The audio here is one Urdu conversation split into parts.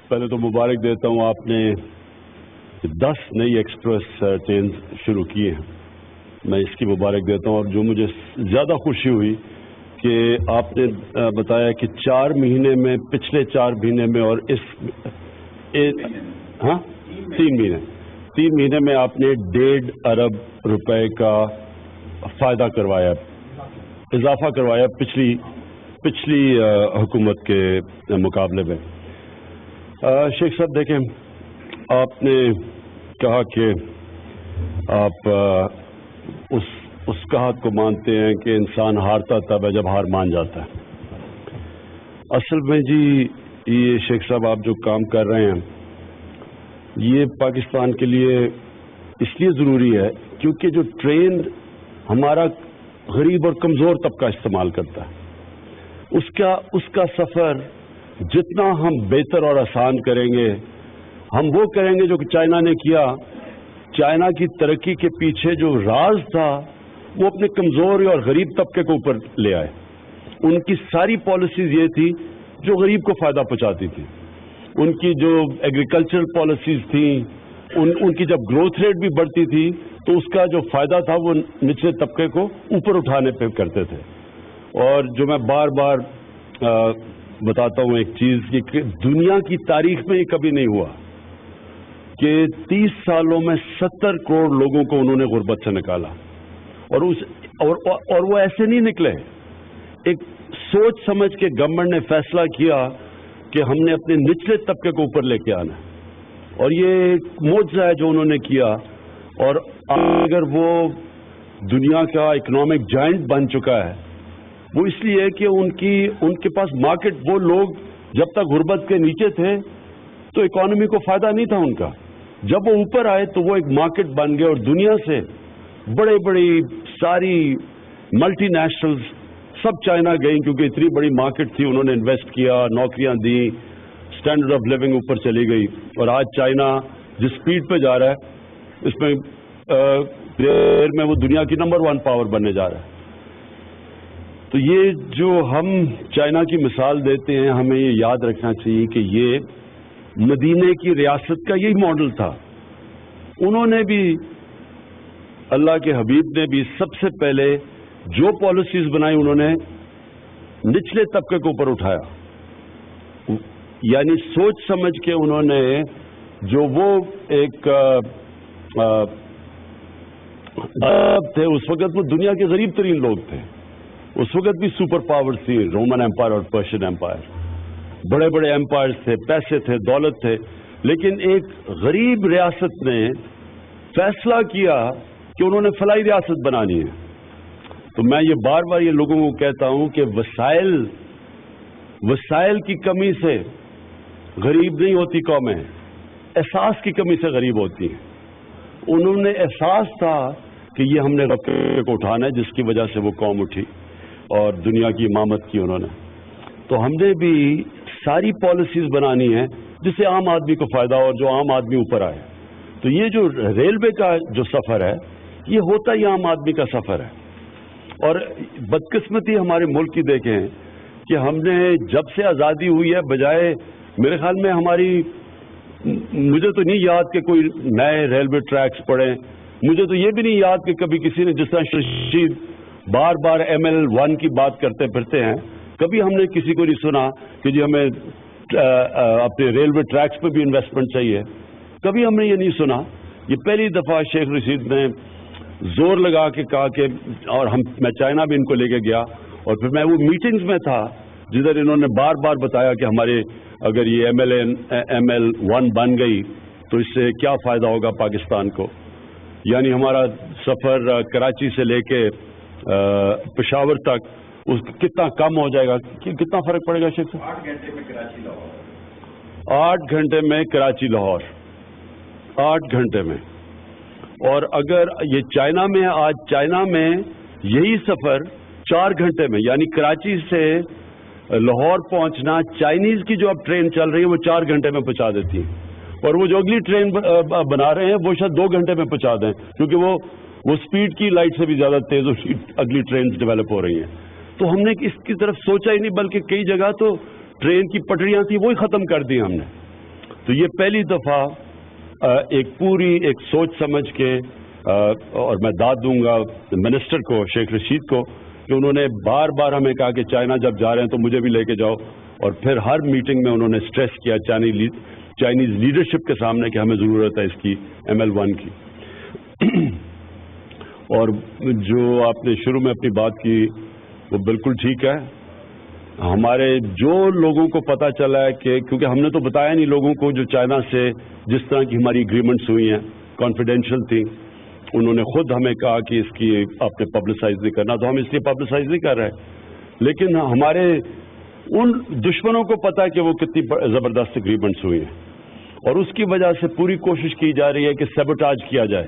پہلے تو مبارک دیتا ہوں، آپ نے 10 نئی ایکسپریس ٹرین شروع کی ہیں، میں اس کی مبارک دیتا ہوں. اور جو مجھے زیادہ خوشی ہوئی کہ آپ نے بتایا کہ 4 مہینے میں، پچھلے 4 مہینے میں اور اس 3 مہینے میں آپ نے 1.5 ارب روپے کا فائدہ کروایا، اضافہ کروایا پچھلی حکومت کے مقابلے میں. شیخ صاحب دیکھیں، آپ نے کہا کہ آپ اس کہات کو مانتے ہیں کہ انسان ہارتا تب ہے جب ہار مان جاتا ہے. اصل میں جی یہ شیخ صاحب آپ جو کام کر رہے ہیں یہ پاکستان کے لیے اس لیے ضروری ہے کیونکہ جو ٹرین ہمارا غریب اور کمزور طبقہ استعمال کرتا ہے، اس کا سفر جتنا ہم بہتر اور آسان کریں گے، ہم وہ کریں گے جو کہ چائنا نے کیا. چائنا کی ترقی کے پیچھے جو راز تھا وہ اپنے کمزور اور غریب طبقے کو اوپر لے آئے. ان کی ساری پالیسیز یہ تھی جو غریب کو فائدہ پہنچاتی تھی. ان کی جو ایگریکلچرل پالیسیز تھیں، ان کی جب گروتھ ریٹ بھی بڑھتی تھی تو اس کا جو فائدہ تھا وہ نچلے طبقے کو اوپر اٹھانے پہ کرتے تھے. اور جو میں بار بار بتاتا ہوں ایک چیز کہ دنیا کی تاریخ میں یہ کبھی نہیں ہوا کہ 30 سالوں میں 70 کروڑ لوگوں کو انہوں نے غربت سے نکالا. اور وہ ایسے نہیں نکلے. ایک سوچ سمجھ کے گورنمنٹ نے فیصلہ کیا کہ ہم نے اپنے نچلے طبقے کو اوپر لے کے آنا ہے، اور یہ ایک معجزہ ہے جو انہوں نے کیا. اور اگر وہ دنیا کا اکنامک جائنٹ بن چکا ہے وہ اس لیے کہ ان کے پاس مارکیٹ، وہ لوگ جب تک غربت کے نیچے تھے تو اکانومی کو فائدہ نہیں تھا ان کا. جب وہ اوپر آئے تو وہ ایک مارکیٹ بن گئے، اور دنیا سے بڑی ساری ملٹی نیشنلز سب چائنا گئیں کیونکہ اتنی بڑی مارکیٹ تھی. انہوں نے انویسٹ کیا، نوکریاں دیں، اسٹینڈرڈ آف لیونگ اوپر چلی گئی. اور آج چائنا جس سپیڈ پہ جا رہا ہے اس میں دیر میں وہ دنیا کی نمبر 1 پاور بننے جا رہا ہے. تو یہ جو ہم چائنا کی مثال دیتے ہیں ہمیں یہ یاد رکھنا چاہیے کہ یہ مدینے کی ریاست کا یہی ماڈل تھا. انہوں نے بھی، اللہ کے حبیب نے بھی سب سے پہلے جو پالیسیز بنائی انہوں نے نچلے طبقے کو اوپر اٹھایا. یعنی سوچ سمجھ کے انہوں نے جو وہ ایک عرب تھے اس وقت، وہ دنیا کے غریب ترین لوگ تھے. اس وقت بھی سپر پاور تھی، رومن امپائر اور پرشین امپائر، بڑے بڑے امپائرز تھے، پیسے تھے، دولت تھے. لیکن ایک غریب ریاست نے فیصلہ کیا کہ انہوں نے فلاحی ریاست بنانی ہے. تو میں یہ بار بار یہ لوگوں کو کہتا ہوں کہ وسائل کی کمی سے غریب نہیں ہوتی قومیں، احساس کی کمی سے غریب ہوتی ہیں. انہوں نے احساس تھا کہ یہ ہم نے طبقے کو اٹھانا ہے، جس کی وجہ سے وہ قوم اٹھی اور دنیا کی امامت کی انہوں نے. تو ہم نے بھی ساری پالیسیز بنانی ہے جس سے عام آدمی کو فائدہ اور جو عام آدمی اوپر آئے. تو یہ جو ریلوے کا جو سفر ہے یہ ہوتا ہی عام آدمی کا سفر ہے. اور بدقسمتی ہمارے ملک کی دیکھیں کہ ہم نے جب سے آزادی ہوئی ہے، بجائے میرے خیال میں مجھے تو نہیں یاد کہ کوئی نئے ریلوے ٹریکس پڑے. مجھے تو یہ بھی نہیں یاد کہ کبھی کسی نے، جس طرح شرشید بار بار ML1 کی بات کرتے پھرتے ہیں، کبھی ہم نے کسی کو نہیں سنا کہ جی ہمیں اپنے ریلوے ٹریکس پہ بھی انویسٹمنٹ چاہیے. کبھی ہم نے یہ نہیں سنا. یہ پہلی دفعہ شیخ رشید نے زور لگا کے کہا کہ، اور میں چائنا بھی ان کو لے کے گیا، اور پھر میں وہ میٹنگز میں تھا جدھر انہوں نے بار بار بتایا کہ ہمارے اگر یہ ML1 بن گئی تو اس سے کیا فائدہ ہوگا پاکستان کو. یعنی ہمارا سفر کراچی سے لے کے پشاور تک اس کتنا کم ہو جائے گا، کتنا فرق پڑے گا شیخ صاحب؟ 8 گھنٹے میں کراچی لاہور. 8 گھنٹے میں کراچی لاہور، 8 گھنٹے میں. اور اگر یہ چائنا میں، آج چائنا میں یہی سفر 4 گھنٹے میں، یعنی کراچی سے لاہور پہنچنا چائنیز کی جو اب ٹرین چل رہی ہے وہ 4 گھنٹے میں پہنچا دیتی ہے. اور وہ جو اگلی ٹرین بنا رہے ہیں وہ شاید 2 گھنٹے میں پہنچا دیں، کیونکہ وہ سپیڈ کی لائٹ سے بھی زیادہ تیز اگلی ٹرینز ڈیولپ ہو رہی ہیں. تو ہم نے اس کی طرف سوچا ہی نہیں، بلکہ کئی جگہ تو ٹرین کی پٹریاں تھیں وہی ختم کر دی ہم نے. تو یہ پہلی دفعہ ایک پوری ایک سوچ سمجھ کے اور میں داد دوں گا منسٹر کو شیخ رشید کو کہ انہوں نے بار بار ہمیں کہا کہ چائنا جب جا رہے ہیں تو مجھے بھی لے کے جاؤ، اور پھر ہر میٹنگ میں انہوں نے اسٹریس کیا چائنیز لیڈرشپ کے سامنے کہ ہمیں ضرورت ہے اس کی ML1 کی۔ اور جو آپ نے شروع میں اپنی بات کی وہ بالکل ٹھیک ہے۔ ہمارے جو لوگوں کو پتہ چلا ہے کہ کیونکہ ہم نے تو بتایا نہیں لوگوں کو جو چائنا سے جس طرح کی ہماری اگریمنٹس ہوئی ہیں کانفیڈینشیل تھی، انہوں نے خود ہمیں کہا کہ اس کی آپ نے پبلسائز نہیں کرنا، تو ہم اس لیے پبلسائز نہیں کر رہے، لیکن ہمارے ان دشمنوں کو پتہ ہے کہ وہ کتنی زبردست اگریمنٹس ہوئی ہیں، اور اس کی وجہ سے پوری کوشش کی جا رہی ہے کہ سیبوٹاج کیا جائے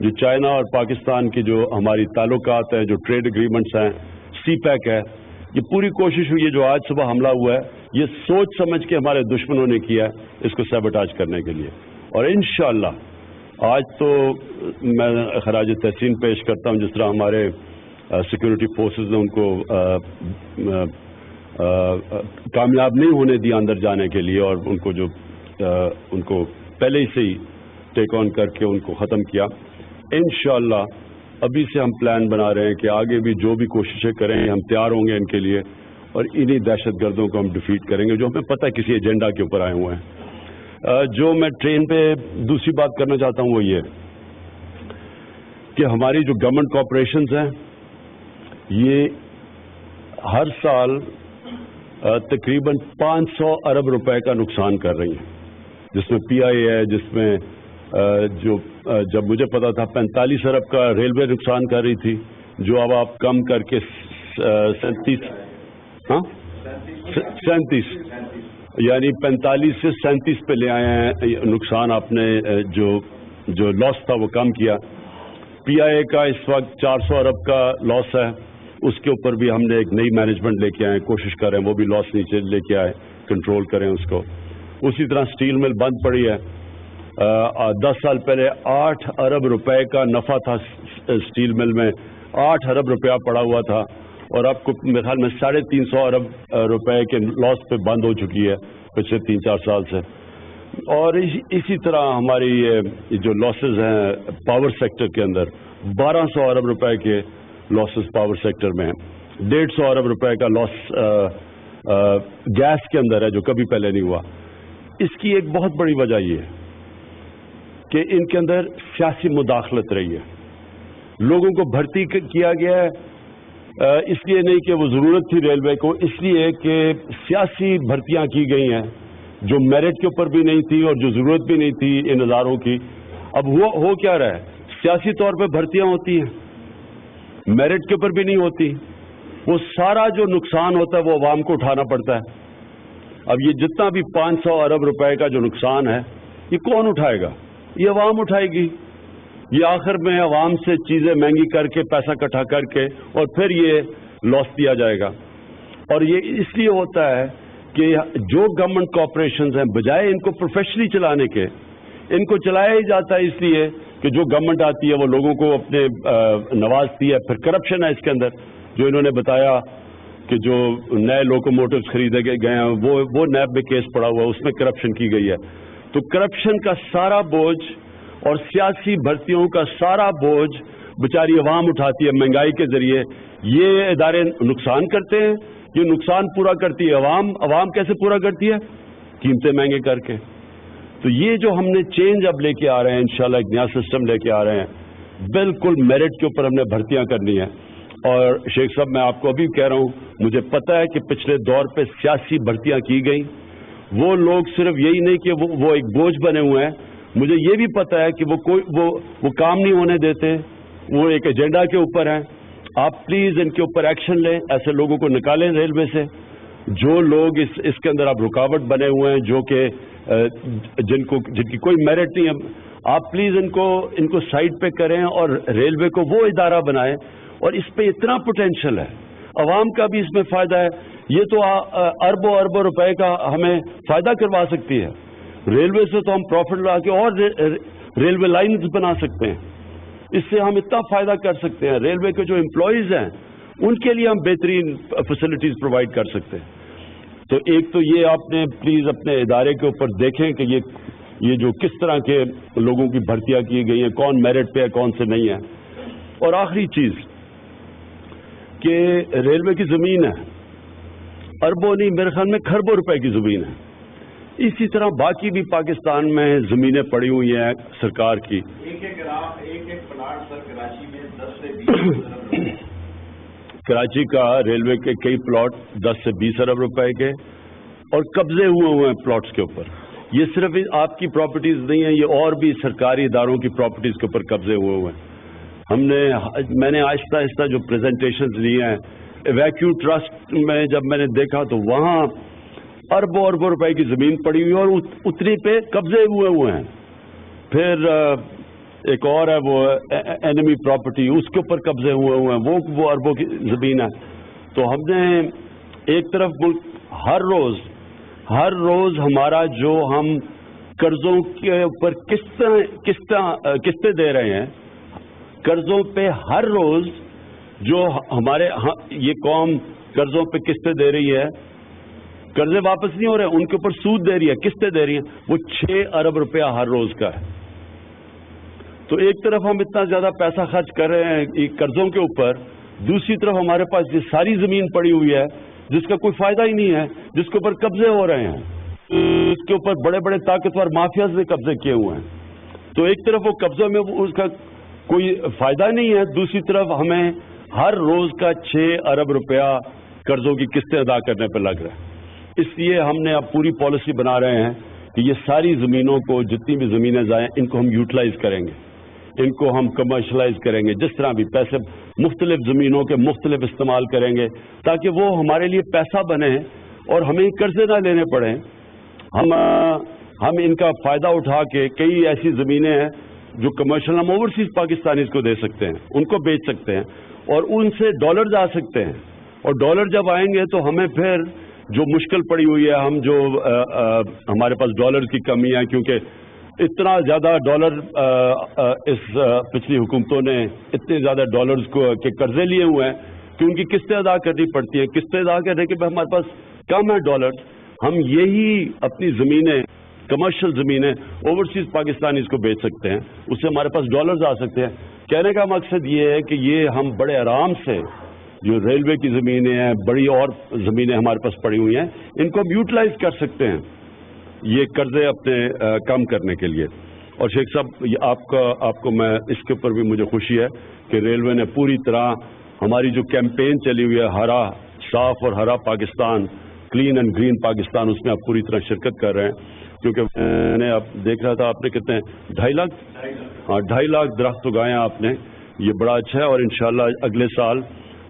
جو چائنا اور پاکستان کی جو ہماری تعلقات ہیں، جو ٹریڈ اگریمنٹس ہیں، سی پیک ہے، یہ پوری کوشش ہوئی ہے جو آج صبح حملہ ہوا ہے یہ سوچ سمجھ کے ہمارے دشمنوں نے کیا ہے اس کو سیبوٹاج کرنے کے لیے۔ اور انشاءاللہ آج تو میں خراج تحسین پیش کرتا ہوں جس طرح ہمارے سیکورٹی فورسز نے ان کو کامیاب نہیں ہونے دیا اندر جانے کے لیے، اور ان کو پہلے ہی سے ہی ٹیک آن کر کے ان کو ختم کیا۔ انشاءاللہ ابھی سے ہم پلان بنا رہے ہیں کہ آگے بھی جو بھی کوششیں کریں گے ہم تیار ہوں گے ان کے لیے، اور انہی دہشت گردوں کو ہم ڈیفیٹ کریں گے جو ہمیں پتہ ہے کسی ایجنڈا کے اوپر آئے ہوئے ہیں۔ جو میں ٹرین پہ دوسری بات کرنا چاہتا ہوں وہ یہ کہ ہماری جو گورنمنٹ کارپوریشنز ہیں یہ ہر سال تقریباً 500 ارب روپے کا نقصان کر رہی ہیں، جس میں PI ہے، جس میں جب مجھے پتا تھا 45 ارب کا ریلوے نقصان کر رہی تھی، جو اب آپ کم کر کے 37 یعنی 45 سے 37 پہ لے آئے ہیں نقصان آپ نے جو لاس تھا وہ کم کیا۔ PI کا اس وقت 400 ارب کا لاس ہے، اس کے اوپر بھی ہم نے ایک نئی مینجمنٹ لے کے آئے، کوشش کر رہے ہیں وہ بھی لاس نیچے لے کے آئے، کنٹرول کریں اس کو۔ اسی طرح سٹیل مل بند پڑی ہے، 10 سال پہلے 8 ارب روپے کا نفع تھا سٹیل مل میں، 8 ارب روپیہ پڑا ہوا تھا، اور اب کو میرے خیال میں 350 ارب روپے کے لاس پہ بند ہو چکی ہے پچھلے 3-4 سال سے۔ اور اسی طرح ہماری جو لاسز ہیں پاور سیکٹر کے اندر 1200 ارب روپے کے لاسز پاور سیکٹر میں ہیں، 150 ارب روپے کا لاس گیس کے اندر ہے جو کبھی پہلے نہیں ہوا۔ اس کی ایک بہت بڑی وجہ یہ ہے کہ ان کے اندر سیاسی مداخلت رہی ہے، لوگوں کو بھرتی کیا گیا ہے اس لیے نہیں کہ وہ ضرورت تھی ریلوے کو، اس لیے کہ سیاسی بھرتیاں کی گئی ہیں جو میرٹ کے اوپر بھی نہیں تھی اور جو ضرورت بھی نہیں تھی ان اداروں کی۔ اب ہو کیا رہا ہے، سیاسی طور پہ بھرتیاں ہوتی ہیں، میرٹ کے اوپر بھی نہیں ہوتی، وہ سارا جو نقصان ہوتا ہے وہ عوام کو اٹھانا پڑتا ہے۔ اب یہ جتنا بھی 500 ارب روپے کا جو نقصان ہے یہ کون اٹھائے گا؟ یہ عوام اٹھائے گی، یہ آخر میں عوام سے چیزیں مہنگی کر کے پیسہ اکٹھا کر کے اور پھر یہ لاس دیا جائے گا۔ اور یہ اس لیے ہوتا ہے کہ جو گورنمنٹ کارپوریشنز ہیں بجائے ان کو پروفیشنلی چلانے کے، ان کو چلایا ہی جاتا ہے اس لیے کہ جو گورنمنٹ آتی ہے وہ لوگوں کو اپنے نوازتی ہے، پھر کرپشن ہے اس کے اندر، جو انہوں نے بتایا کہ جو نئے لوکوموٹیوز خریدے گئے ہیں وہ نیب میں کیس پڑا ہوا ہے، اس میں کرپشن کی گئی ہے۔ تو کرپشن کا سارا بوجھ اور سیاسی بھرتیوں کا سارا بوجھ بیچاری عوام اٹھاتی ہے مہنگائی کے ذریعے۔ یہ ادارے نقصان کرتے ہیں، یہ نقصان پورا کرتی ہے عوام کیسے پورا کرتی ہے؟ قیمتیں مہنگے کر کے۔ تو یہ جو ہم نے چینج اب لے کے آ رہے ہیں انشاءاللہ ایک نیا سسٹم لے کے آ رہے ہیں، بالکل میرٹ کے اوپر ہم نے بھرتیاں کرنی ہیں۔ اور شیخ صاحب میں آپ کو ابھی کہہ رہا ہوں، مجھے پتہ ہے کہ پچھلے دور پہ سیاسی بھرتیاں کی گئیں، وہ لوگ صرف یہی نہیں کہ وہ ایک بوجھ بنے ہوئے ہیں، مجھے یہ بھی پتہ ہے کہ وہ کام نہیں ہونے دیتے، وہ ایک ایجنڈا کے اوپر ہیں۔ آپ پلیز ان کے اوپر ایکشن لیں، ایسے لوگوں کو نکالیں ریلوے سے، جو لوگ اس کے اندر آپ رکاوٹ بنے ہوئے ہیں، جو کہ جن کی کوئی میرٹ نہیں ہے، آپ پلیز ان کو سائڈ پہ کریں اور ریلوے کو وہ ادارہ بنائیں۔ اور اس پہ اتنا پوٹینشیل ہے، عوام کا بھی اس میں فائدہ ہے، یہ تو اربوں روپے کا ہمیں فائدہ کروا سکتی ہے۔ ریلوے سے تو ہم پروفٹ لا کے اور ریلوے لائنز بنا سکتے ہیں، اس سے ہم اتنا فائدہ کر سکتے ہیں۔ ریلوے کے جو امپلائیز ہیں ان کے لیے ہم بہترین فیسلٹیز پرووائڈ کر سکتے ہیں۔ تو ایک تو یہ آپ نے پلیز اپنے ادارے کے اوپر دیکھیں کہ یہ جو کس طرح کے لوگوں کی بھرتیاں کی گئی ہیں، کون میرٹ پہ ہے کون سے نہیں ہے. اور آخری چیز کہ ریلوے کی زمین ہے، اربوں نہیں میرے خیال میں کھربوں روپے کی زمین ہے. اسی طرح باقی بھی پاکستان میں زمینیں پڑی ہوئی ہیں سرکار کی. ایک پلاٹ سر کراچی میں 10 سے 20 ارب کراچی کا ریلوے کے کئی پلاٹ 10 سے 20 ارب روپے کے اور قبضے ہوئے ہیں پلاٹس کے اوپر. یہ صرف آپ کی پراپرٹیز نہیں ہیں، یہ اور بھی سرکاری اداروں کی پراپرٹیز کے اوپر قبضے ہوئے ہیں. میں نے آہستہ آہستہ جو پریزنٹیشنز لی ہیں ایویکیو ٹرسٹ میں جب میں نے دیکھا تو وہاں اربوں روپے کی زمین پڑی ہوئی اور اتنی پہ قبضے ہوئے ہیں. پھر ایک اور ہے وہ اینمی پراپرٹی، اس کے اوپر قبضے ہوئے ہیں، وہ اربوں کی زمین ہے. تو ہم نے ایک طرف ملک ہر روز ہمارا جو ہم قرضوں کے اوپر قسطیں دے رہے ہیں، قرضوں پہ ہر روز جو ہمارے یہ قوم قرضوں پہ قسطیں دے رہی ہے، قرضے واپس نہیں ہو رہے، ان کے اوپر سود دے رہی ہے، قسطیں دے رہی ہیں، وہ 6 ارب روپیہ ہر روز کا ہے. تو ایک طرف ہم اتنا زیادہ پیسہ خرچ کر رہے ہیں قرضوں کے اوپر، دوسری طرف ہمارے پاس یہ ساری زمین پڑی ہوئی ہے جس کا کوئی فائدہ ہی نہیں ہے، جس کے اوپر قبضے ہو رہے ہیں، اس کے اوپر بڑے بڑے طاقتور مافیاز نے قبضے کیے ہوئے ہیں. تو ایک طرف وہ قبضوں میں اس کا کوئی فائدہ نہیں ہے، دوسری طرف ہمیں ہر روز کا 6 ارب روپیہ قرضوں کی قسطیں ادا کرنے پہ لگ رہا ہے. اس لیے ہم نے اب پوری پالیسی بنا رہے ہیں کہ یہ ساری زمینوں کو، جتنی بھی زمینیں ضائع ان کو ہم یوٹیلائز کریں گے، ان کو ہم کمرشلائز کریں گے، جس طرح بھی پیسے مختلف زمینوں کے مختلف استعمال کریں گے تاکہ وہ ہمارے لیے پیسہ بنے اور ہمیں قرضے نہ لینے پڑیں. ہم ان کا فائدہ اٹھا کے کئی ایسی زمینیں ہیں جو کمرشل ہم اوورسیز پاکستانیز کو دے سکتے ہیں، ان کو بیچ سکتے ہیں اور ان سے ڈالرز آ سکتے ہیں. اور ڈالر جب آئیں گے تو ہمیں پھر جو مشکل پڑی ہوئی ہے، ہم جو ہمارے پاس ڈالر کی کمی ہے، کیونکہ اتنا زیادہ ڈالر اس پچھلی حکومتوں نے اتنے زیادہ ڈالرز کے قرضے لیے ہوئے ہیں کہ ان کی قسطیں ادا کرنی پڑتی ہیں. قسطیں ادا کرنے کے بعد ہمارے پاس کم ہے ڈالر، ہم یہی اپنی زمینیں، کمرشل زمینیں اوورسیز پاکستانیز کو بیچ سکتے ہیں، اس سے ہمارے پاس ڈالرز آ سکتے ہیں. کہنے کا مقصد یہ ہے کہ یہ ہم بڑے آرام سے جو ریلوے کی زمینیں ہیں، بڑی اور زمینیں ہمارے پاس پڑی ہوئی ہیں، ان کو ہم یوٹیلائز کر سکتے ہیں یہ قرضے اپنے کم کرنے کے لیے. اور شیخ صاحب آپ کو میں اس کے اوپر بھی مجھے خوشی ہے کہ ریلوے نے پوری طرح ہماری جو کیمپین چلی ہوئی ہے ہرا صاف اور ہرا Pakistan, clean and green Pakistan, اس میں آپ پوری طرح شرکت کر رہے ہیں. کیونکہ میں نے اب دیکھ رہا تھا آپ نے کتنے 2.5 لاکھ 2.5 لاکھ درخت اگائے ہیں آپ نے، یہ بڑا اچھا ہے. اور انشاءاللہ اگلے سال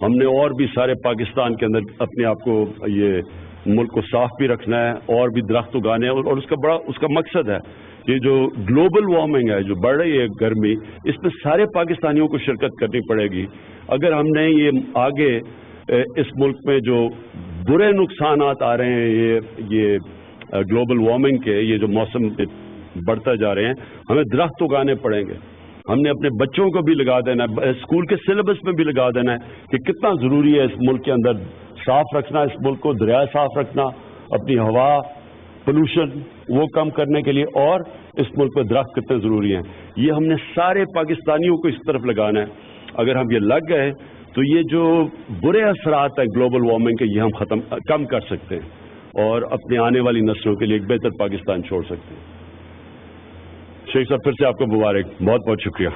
ہم نے اور بھی سارے پاکستان کے اندر اپنے آپ کو یہ ملک کو صاف بھی رکھنا ہے اور بھی درخت اگانے ہیں. اور اس کا مقصد ہے یہ جو گلوبل وارمنگ ہے، جو بڑھ رہی ہے گرمی، اس میں سارے پاکستانیوں کو شرکت کرنی پڑے گی. اگر ہم نے یہ آگے اس ملک میں جو برے نقصانات آ رہے ہیں یہ گلوبل وارمنگ کے، یہ جو موسم بڑھتا جا رہے ہیں، ہمیں درخت اگانے پڑیں گے. ہم نے اپنے بچوں کو بھی لگا دینا ہے، اسکول کے سلیبس میں بھی لگا دینا ہے کہ کتنا ضروری ہے اس ملک کے اندر صاف رکھنا، اس ملک کو دریا صاف رکھنا، اپنی ہوا پولوشن وہ کم کرنے کے لیے، اور اس ملک میں درخت کتنے ضروری ہیں. یہ ہم نے سارے پاکستانیوں کو اس طرف لگانا ہے. اگر ہم یہ لگ گئے تو یہ جو برے اثرات ہیں گلوبل وارمنگ کے، یہ ہم کم کر سکتے ہیں اور اپنے آنے والی نسلوں کے لیے ایک بہتر پاکستان چھوڑ سکتے ہیں. شیخ صاحب پھر سے آپ کو مبارک، بہت بہت شکریہ.